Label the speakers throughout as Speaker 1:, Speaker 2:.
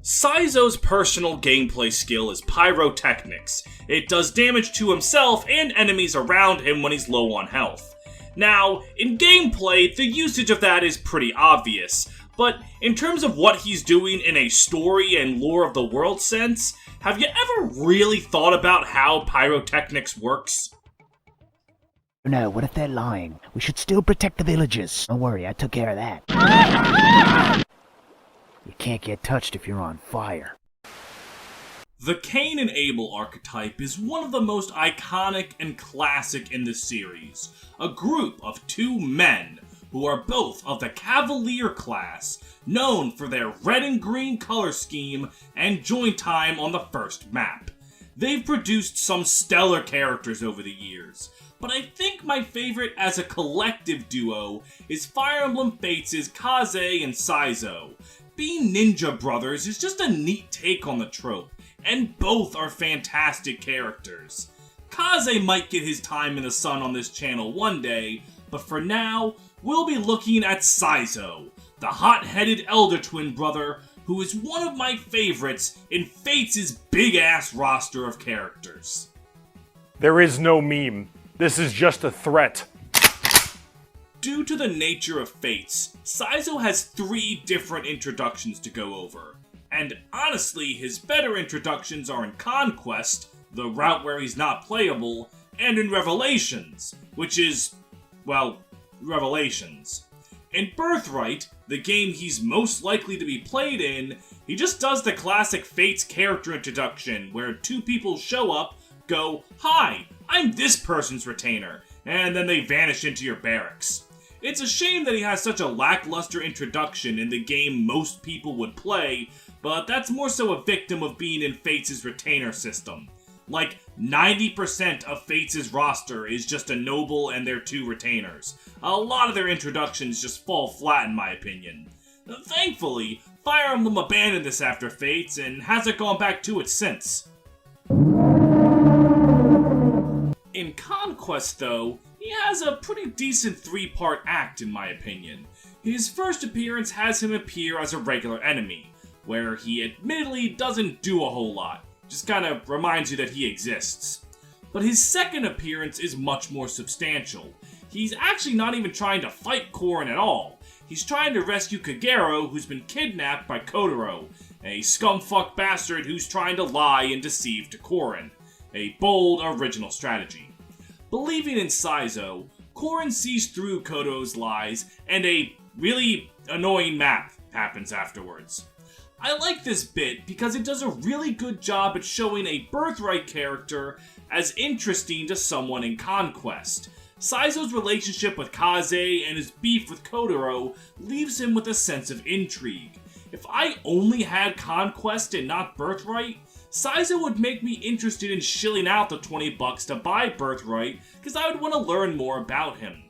Speaker 1: Saizo's personal gameplay skill is pyrotechnics. It does damage to himself and enemies around him when he's low on health. Now, in gameplay, the usage of that is pretty obvious, but in terms of what he's doing in a story and lore of the world sense, have you ever really thought about how pyrotechnics works?
Speaker 2: No, what if they're lying? We should still protect the villagers. Don't worry, I took care of that. You can't get touched if you're on fire.
Speaker 1: The Cain and Abel archetype is one of the most iconic and classic in the series. A group of two men who are both of the Cavalier class, known for their red and green color scheme and joint time on the first map. They've produced some stellar characters over the years, but I think my favorite as a collective duo is Fire Emblem Fates' Kaze and Saizo. Being ninja brothers is just a neat take on the trope, and both are fantastic characters. Kaze might get his time in the sun on this channel one day, but for now, we'll be looking at Saizo, the hot-headed elder twin brother who is one of my favorites in Fates' big-ass roster of characters.
Speaker 3: There is no meme. This is just a threat.
Speaker 1: Due to the nature of Fates, Saizo has 3 different introductions to go over. And honestly, his better introductions are in Conquest, the route where he's not playable, and in Revelations, which is, well, Revelations. In Birthright, the game he's most likely to be played in, he just does the classic Fates character introduction, where 2 people show up, go, "Hi, I'm this person's retainer," and then they vanish into your barracks. It's a shame that he has such a lackluster introduction in the game most people would play, but that's more so a victim of being in Fates' retainer system. Like, 90% of Fates' roster is just a noble and their 2 retainers. A lot of their introductions just fall flat in my opinion. Thankfully, Fire Emblem abandoned this after Fates and hasn't gone back to it since. In Conquest though, he has a pretty decent 3-part act in my opinion. His first appearance has him appear as a regular enemy, where he admittedly doesn't do a whole lot, just kinda reminds you that he exists. But his second appearance is much more substantial. He's actually not even trying to fight Korin at all. He's trying to rescue Kagero, who's been kidnapped by Kotaro, a scumfuck bastard who's trying to lie and deceive to Korin. A bold, original strategy. Believing in Saizo, Korin sees through Koto's lies, and a really annoying map happens afterwards. I like this bit because it does a really good job at showing a Birthright character as interesting to someone in Conquest. Saizo's relationship with Kaze and his beef with Kotaro leaves him with a sense of intrigue. If I only had Conquest and not Birthright, Saizo would make me interested in shilling out the $20 to buy Birthright because I would want to learn more about him.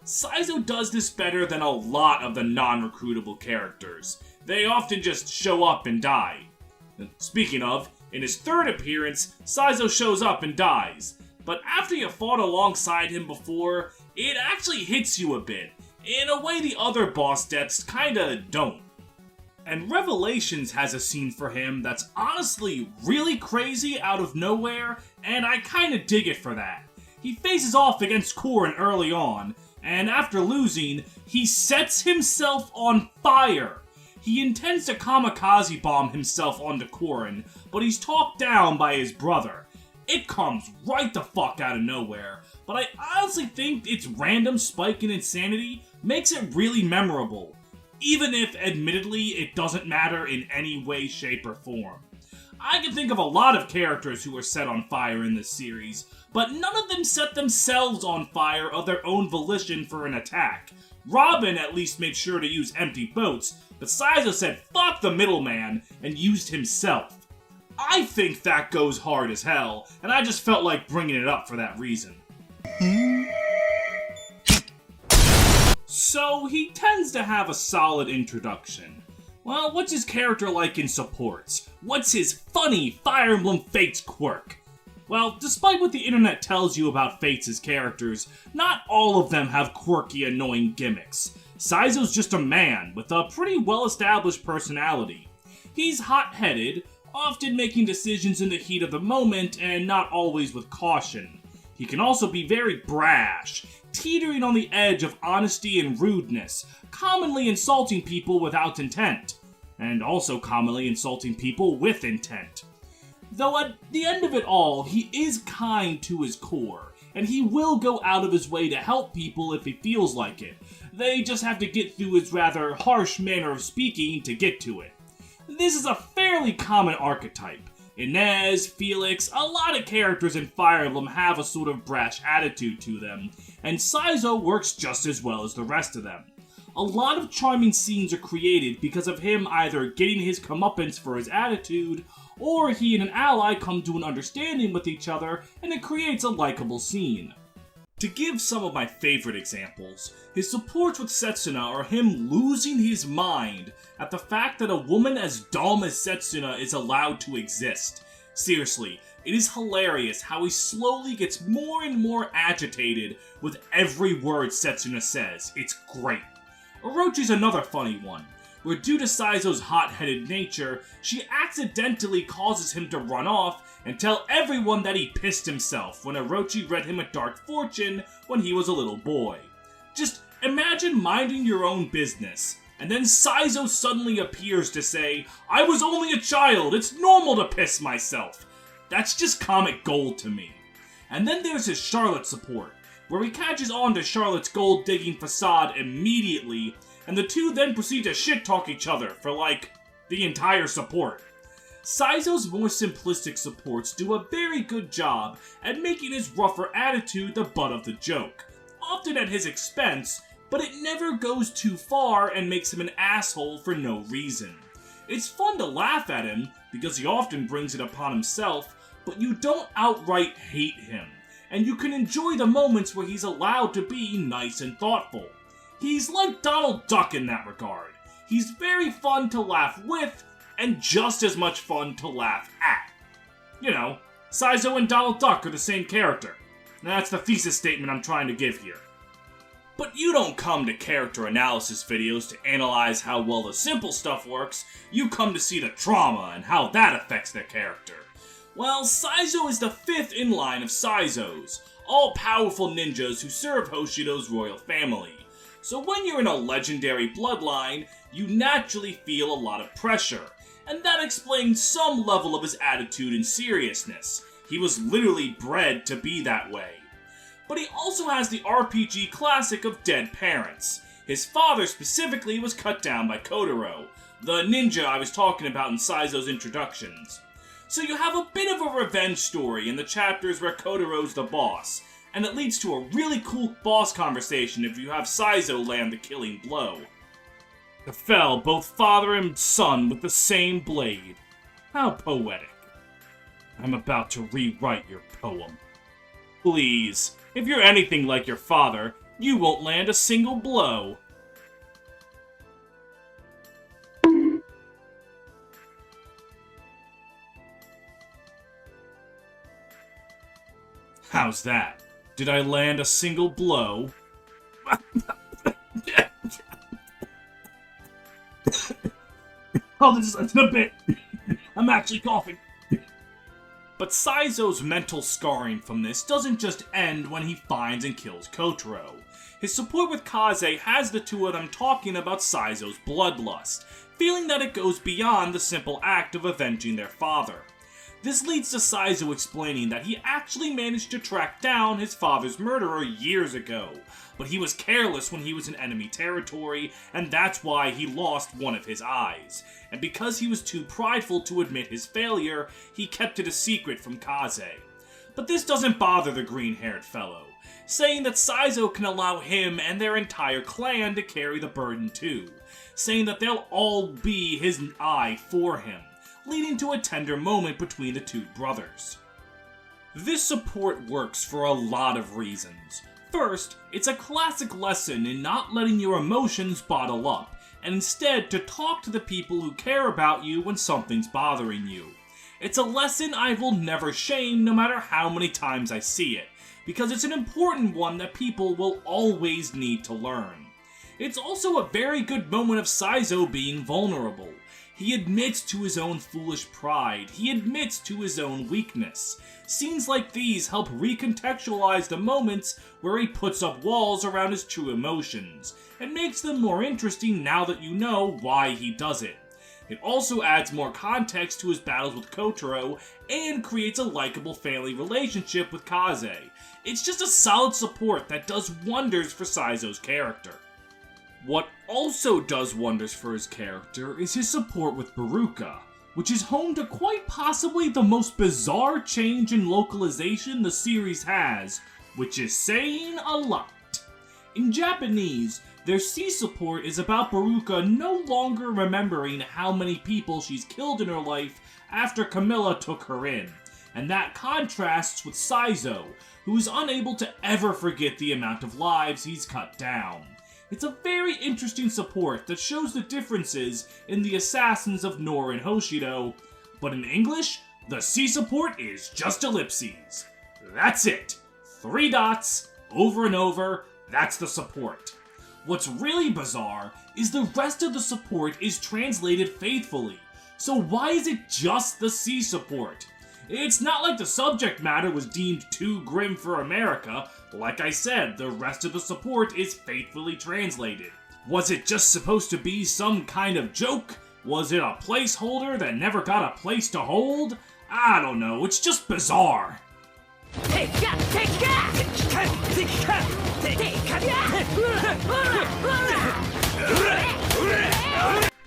Speaker 1: Saizo does this better than a lot of the non-recruitable characters. They often just show up and die. Speaking of, in his third appearance, Saizo shows up and dies. But after you fought alongside him before, it actually hits you a bit, in a way the other boss deaths kinda don't. And Revelations has a scene for him that's honestly really crazy out of nowhere, and I kinda dig it for that. He faces off against Korin early on, and after losing, he sets himself on fire. He intends to kamikaze bomb himself onto Korin, but he's talked down by his brother. It comes right the fuck out of nowhere, but I honestly think its random spike in insanity makes it really memorable. Even if, admittedly, it doesn't matter in any way, shape, or form. I can think of a lot of characters who were set on fire in this series, but none of them set themselves on fire of their own volition for an attack. Robin at least made sure to use empty boats, but Saizo said fuck the middleman and used himself. I think that goes hard as hell, and I just felt like bringing it up for that reason. So, he tends to have a solid introduction. Well, what's his character like in supports? What's his funny Fire Emblem Fates quirk? Well, despite what the internet tells you about Fates' characters, not all of them have quirky, annoying gimmicks. Saizo's just a man with a pretty well-established personality. He's hot-headed, often making decisions in the heat of the moment and not always with caution. He can also be very brash, teetering on the edge of honesty and rudeness, commonly insulting people without intent, and also commonly insulting people with intent. Though at the end of it all, he is kind to his core, and he will go out of his way to help people if he feels like it. They just have to get through his rather harsh manner of speaking to get to it. This is a fairly common archetype. Inez, Felix, a lot of characters in Fire Emblem have a sort of brash attitude to them, and Saizo works just as well as the rest of them. A lot of charming scenes are created because of him either getting his comeuppance for his attitude, or he and an ally come to an understanding with each other, and it creates a likable scene. To give some of my favorite examples, his supports with Setsuna are him losing his mind at the fact that a woman as dumb as Setsuna is allowed to exist. Seriously, it is hilarious how he slowly gets more and more agitated with every word Setsuna says. It's great. Orochi's another funny one, where due to Saizo's hot-headed nature, she accidentally causes him to run off and tell everyone that he pissed himself when Orochi read him a dark fortune when he was a little boy. Just imagine minding your own business, and then Saizo suddenly appears to say, "I was only a child, it's normal to piss myself." That's just comic gold to me. And then there's his Charlotte support, where he catches on to Charlotte's gold-digging facade immediately, and the two then proceed to shit-talk each other for, the entire support. Saizo's more simplistic supports do a very good job at making his rougher attitude the butt of the joke, often at his expense, but it never goes too far and makes him an asshole for no reason. It's fun to laugh at him, because he often brings it upon himself, but you don't outright hate him, and you can enjoy the moments where he's allowed to be nice and thoughtful. He's like Donald Duck in that regard. He's very fun to laugh with, and just as much fun to laugh at. You know, Saizo and Donald Duck are the same character. That's the thesis statement I'm trying to give here. But you don't come to character analysis videos to analyze how well the simple stuff works, you come to see the trauma and how that affects their character. Well, Saizo is the fifth in line of Saizos, all powerful ninjas who serve Hoshido's royal family. So when you're in a legendary bloodline, you naturally feel a lot of pressure, and that explains some level of his attitude and seriousness. He was literally bred to be that way. But he also has the RPG classic of dead parents. His father specifically was cut down by Kagero, the ninja I was talking about in Saizo's introductions. So you have a bit of a revenge story in the chapters where Kotaro's the boss, and it leads to a really cool boss conversation if you have Saizo land the killing blow. To fell both father and son with the same blade. How poetic. I'm about to rewrite your poem. Please, if you're anything like your father, you won't land a single blow. How's that? Did I land a single blow? Oh, this is a bit. I'm actually coughing. But Saizo's mental scarring from this doesn't just end when he finds and kills Kotaro. His support with Kaze has the two of them talking about Saizo's bloodlust, feeling that it goes beyond the simple act of avenging their father. This leads to Saizo explaining that he actually managed to track down his father's murderer years ago, but he was careless when he was in enemy territory, and that's why he lost one of his eyes. And because he was too prideful to admit his failure, he kept it a secret from Kaze. But this doesn't bother the green-haired fellow, saying that Saizo can allow him and their entire clan to carry the burden too, saying that they'll all be his eye for him, leading to a tender moment between the two brothers. This support works for a lot of reasons. First, it's a classic lesson in not letting your emotions bottle up, and instead to talk to the people who care about you when something's bothering you. It's a lesson I will never shame no matter how many times I see it, because it's an important one that people will always need to learn. It's also a very good moment of Saizo being vulnerable. He admits to his own foolish pride. He admits to his own weakness. Scenes like these help recontextualize the moments where he puts up walls around his true emotions, and makes them more interesting now that you know why he does it. It also adds more context to his battles with Kotaro, and creates a likable family relationship with Kaze. It's just a solid support that does wonders for Saizo's character. What also does wonders for his character is his support with Beruka, which is home to quite possibly the most bizarre change in localization the series has, which is saying a lot. In Japanese, their C support is about Beruka no longer remembering how many people she's killed in her life after Camilla took her in, and that contrasts with Saizo, who is unable to ever forget the amount of lives he's cut down. It's a very interesting support that shows the differences in the assassins of Nor and Hoshido, but in English, the C support is just ellipses. That's it. 3 dots, over and over, that's the support. What's really bizarre is the rest of the support is translated faithfully, so why is it just the C support? It's not like the subject matter was deemed too grim for America. Like I said, the rest of the support is faithfully translated. Was it just supposed to be some kind of joke? Was it a placeholder that never got a place to hold? I don't know, it's just bizarre.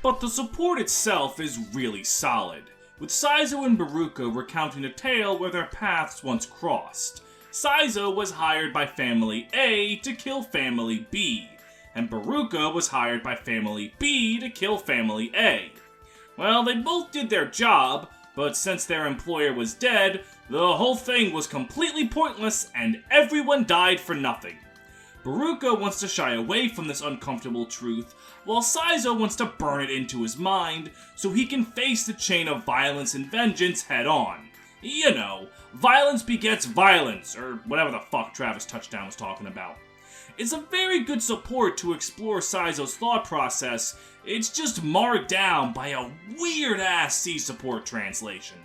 Speaker 1: But the support itself is really solid, with Saizo and Beruka recounting a tale where their paths once crossed. Saizo was hired by Family A to kill Family B, and Beruka was hired by Family B to kill Family A. Well, they both did their job, but since their employer was dead, the whole thing was completely pointless and everyone died for nothing. Beruka wants to shy away from this uncomfortable truth, while Saizo wants to burn it into his mind so he can face the chain of violence and vengeance head on. You know, violence begets violence, or whatever the fuck Travis Touchdown was talking about. It's a very good support to explore Saizo's thought process, it's just marred down by a weird-ass C-support translation.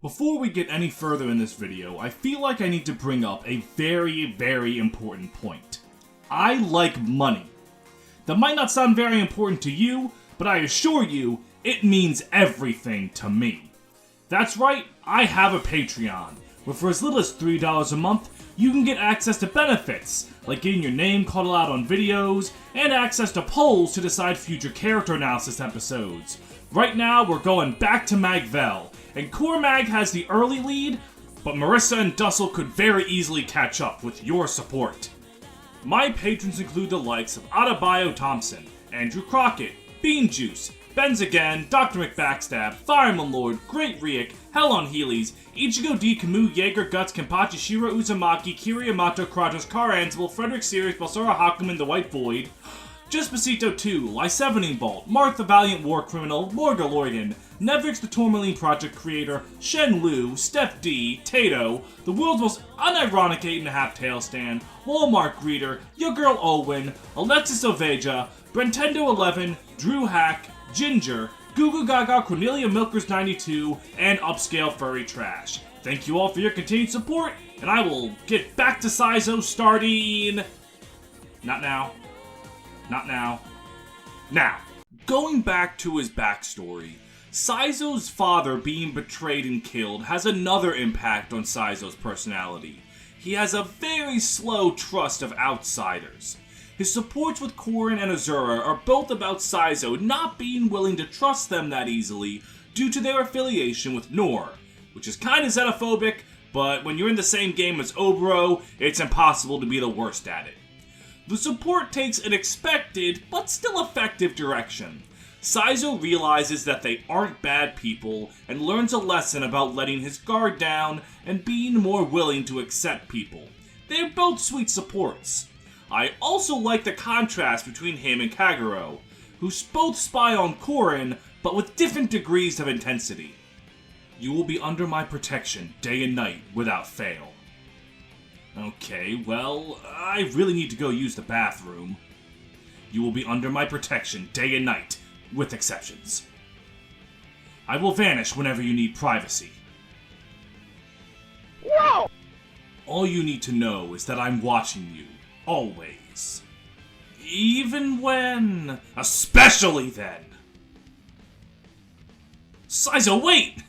Speaker 1: Before we get any further in this video, I feel like I need to bring up a very, very important point. I like money. That might not sound very important to you, but I assure you, it means everything to me. That's right, I have a Patreon, where for as little as $3 a month, you can get access to benefits, like getting your name called out on videos, and access to polls to decide future character analysis episodes. Right now, we're going back to Magvel, and Core Mag has the early lead, but Marissa and Dussel could very easily catch up with your support. My patrons include the likes of Adebayo Thompson, Andrew Crockett, Bean Juice, Benz Again, Dr. McBackstab, Fireman Lord, Great Riek, Hell on Heelys, Ichigo D. Camus, Jaeger Guts, Kenpachi, Shiro Uzumaki, Kiri Yamato, Kratos, Car Ansible, Frederick Series, Balsara Hakuman, The White Void, Despacito 2, Lysevening Vault, Martha Valiant War Criminal, Morga Lorgan, Nevix the Tourmaline Project Creator, Shen Lu, Steph D, Tato, the world's most unironic 8.5 tail stand, Walmart Greeter, Your Girl Owen, Alexis Oveja, Brentendo 11, Drew Hack, Ginger, Goo Goo Gaga, Cornelia Milkers 92, and Upscale Furry Trash. Thank you all for your continued support, and I will get back to Saizo starting... Not now. Not now. Now. Going back to his backstory, Saizo's father being betrayed and killed has another impact on Saizo's personality. He has a very slow trust of outsiders. His supports with Korin and Azura are both about Saizo not being willing to trust them that easily due to their affiliation with Nor, which is kinda xenophobic, but when you're in the same game as Obro, it's impossible to be the worst at it. The support takes an expected, but still effective direction. Saizo realizes that they aren't bad people and learns a lesson about letting his guard down and being more willing to accept people. They're both sweet supports. I also like the contrast between him and Kagero, who both spy on Korin, but with different degrees of intensity. You will be under my protection day and night without fail. Okay, well, I really need to go use the bathroom. You will be under my protection day and night, with exceptions. I will vanish whenever you need privacy.
Speaker 2: Whoa!
Speaker 1: All you need to know is that I'm watching you, always. Even when... especially then! Saizo, wait!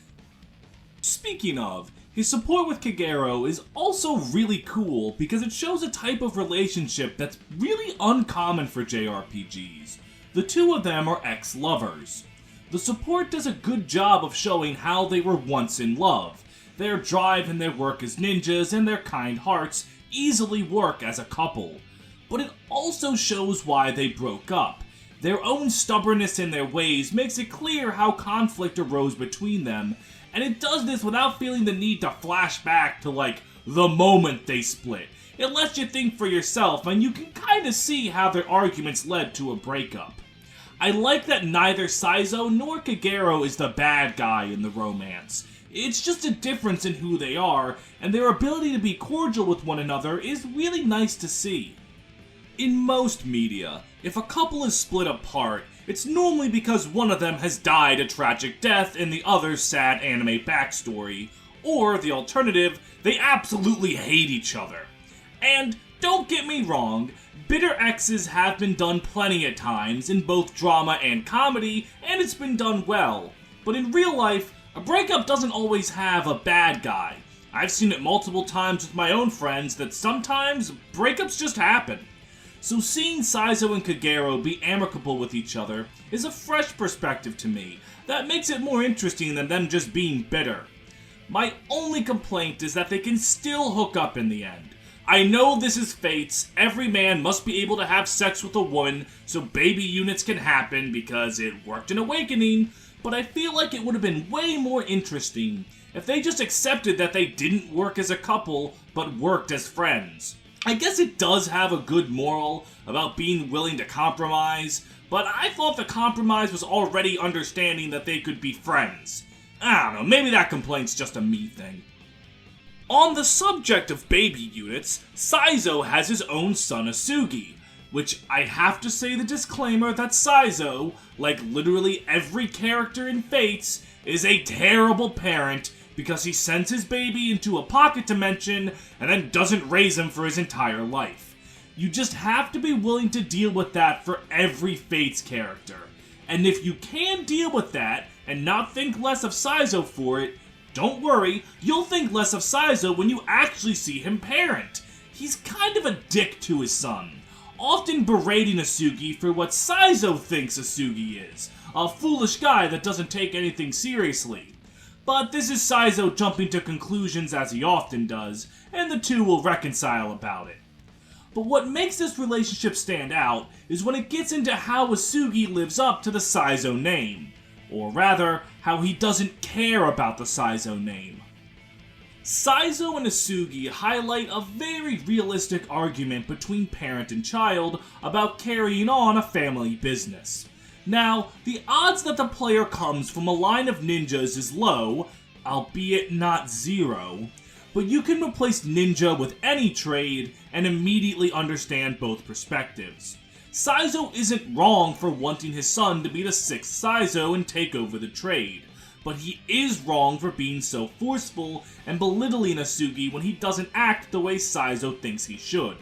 Speaker 1: Speaking of, his support with Kagero is also really cool because it shows a type of relationship that's really uncommon for JRPGs. The two of them are ex-lovers. The support does a good job of showing how they were once in love. Their drive and their work as ninjas and their kind hearts easily work as a couple. But it also shows why they broke up. Their own stubbornness in their ways makes it clear how conflict arose between them, and it does this without feeling the need to flash back to, like, the moment they split. It lets you think for yourself, and you can kinda see how their arguments led to a breakup. I like that neither Saizo nor Kagero is the bad guy in the romance. It's just a difference in who they are, and their ability to be cordial with one another is really nice to see. In most media, if a couple is split apart, it's normally because one of them has died a tragic death in the other's sad anime backstory, or the alternative, they absolutely hate each other. And don't get me wrong, bitter exes have been done plenty of times in both drama and comedy, and it's been done well. But in real life, a breakup doesn't always have a bad guy. I've seen it multiple times with my own friends that sometimes breakups just happen. So seeing Saizo and Kagero be amicable with each other is a fresh perspective to me that makes it more interesting than them just being bitter. My only complaint is that they can still hook up in the end. I know this is Fates, every man must be able to have sex with a woman so baby units can happen because it worked in Awakening, but I feel like it would have been way more interesting if they just accepted that they didn't work as a couple but worked as friends. I guess it does have a good moral about being willing to compromise, but I thought the compromise was already understanding that they could be friends. I don't know, maybe that complaint's just a me thing. On the subject of baby units, Saizo has his own son Asugi, which I have to say the disclaimer that Saizo, like literally every character in Fates, is a terrible parent because he sends his baby into a pocket dimension and then doesn't raise him for his entire life. You just have to be willing to deal with that for every Fates character. And if you can deal with that and not think less of Saizo for it, don't worry, you'll think less of Saizo when you actually see him parent. He's kind of a dick to his son, often berating Asugi for what Saizo thinks Asugi is, a foolish guy that doesn't take anything seriously. But this is Saizo jumping to conclusions as he often does, and the two will reconcile about it. But what makes this relationship stand out is when it gets into how Asugi lives up to the Saizo name. Or rather, how he doesn't care about the Saizo name. Saizo and Asugi highlight a very realistic argument between parent and child about carrying on a family business. Now, the odds that the player comes from a line of ninjas is low, albeit not zero, but you can replace ninja with any trade and immediately understand both perspectives. Saizo isn't wrong for wanting his son to be the sixth Saizo and take over the trade, but he is wrong for being so forceful and belittling Asugi when he doesn't act the way Saizo thinks he should.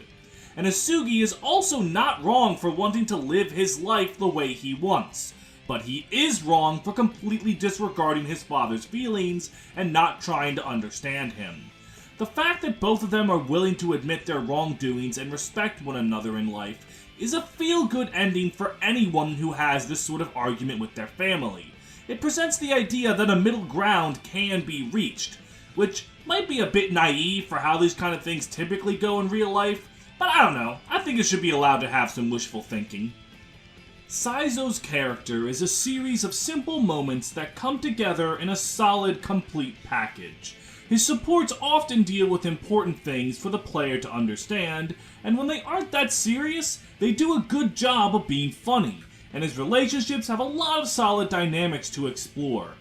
Speaker 1: And Asugi is also not wrong for wanting to live his life the way he wants, but he is wrong for completely disregarding his father's feelings and not trying to understand him. The fact that both of them are willing to admit their wrongdoings and respect one another in life is a feel-good ending for anyone who has this sort of argument with their family. It presents the idea that a middle ground can be reached, which might be a bit naive for how these kind of things typically go in real life, but I don't know, I think it should be allowed to have some wishful thinking. Saizo's character is a series of simple moments that come together in a solid, complete package. His supports often deal with important things for the player to understand, and when they aren't that serious, they do a good job of being funny, and his relationships have a lot of solid dynamics to explore.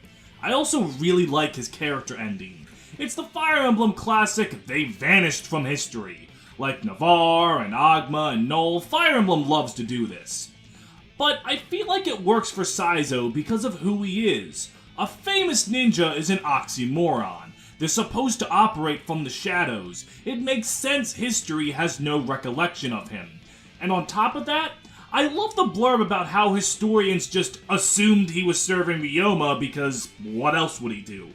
Speaker 1: I also really like his character ending. It's the Fire Emblem classic, they vanished from history. Like Navarre and Agma and Null, Fire Emblem loves to do this. But I feel like it works for Saizo because of who he is. A famous ninja is an oxymoron. They're supposed to operate from the shadows. It makes sense history has no recollection of him. And on top of that, I love the blurb about how historians just assumed he was serving Ryoma because what else would he do?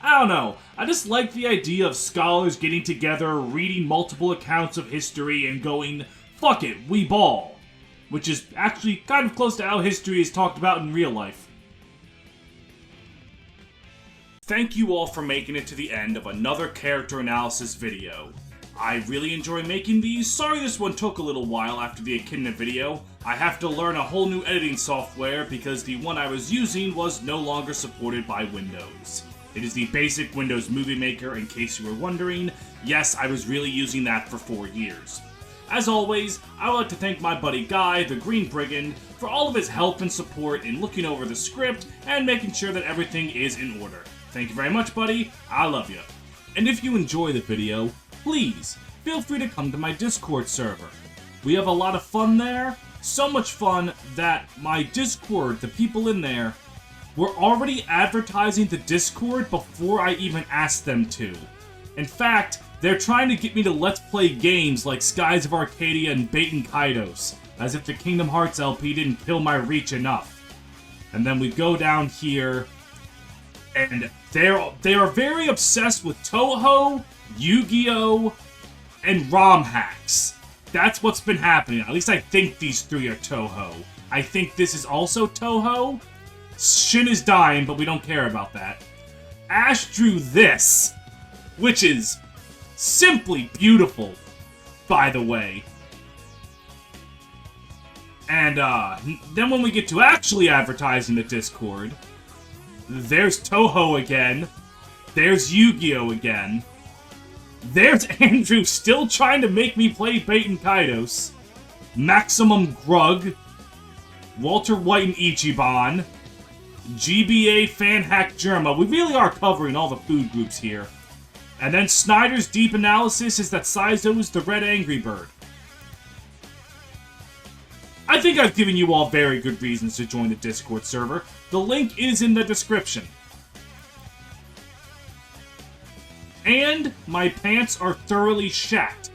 Speaker 1: I don't know, I just like the idea of scholars getting together, reading multiple accounts of history, and going, fuck it, we ball. Which is actually kind of close to how history is talked about in real life. Thank you all for making it to the end of another character analysis video. I really enjoy making these. Sorry this one took a little while after the Echidna video. I have to learn a whole new editing software because the one I was using was no longer supported by Windows. It is the basic Windows Movie Maker, in case you were wondering. Yes, I was really using that for 4 years. As always, I would like to thank my buddy Guy, the Green Brigand, for all of his help and support in looking over the script and making sure that everything is in order. Thank you very much, buddy. I love you. And if you enjoy the video, please feel free to come to my Discord server. We have a lot of fun there. So much fun that my Discord, the people in there, were already advertising the Discord before I even asked them to. In fact, they're trying to get me to let's play games like Skies of Arcadia and Baten Kaidos, as if the Kingdom Hearts LP didn't kill my reach enough. And then we go down here, and they are very obsessed with Toho, Yu-Gi-Oh!, and ROM hacks. That's what's been happening. At least I think these three are Toho. I think this is also Toho. Shin is dying, but we don't care about that. Ash drew this, which is simply beautiful, by the way. And then when we get to actually advertising the Discord, there's Toho again. There's Yu-Gi-Oh! Again. There's Andrew still trying to make me play Baten Kaidos. Maximum Grug. Walter White and Ichiban. GBA Fan Hack Germa. We really are covering all the food groups here. And then Snyder's deep analysis is that Saizo is the red Angry Bird. I think I've given you all very good reasons to join the Discord server. The link is in the description. And my pants are thoroughly shat.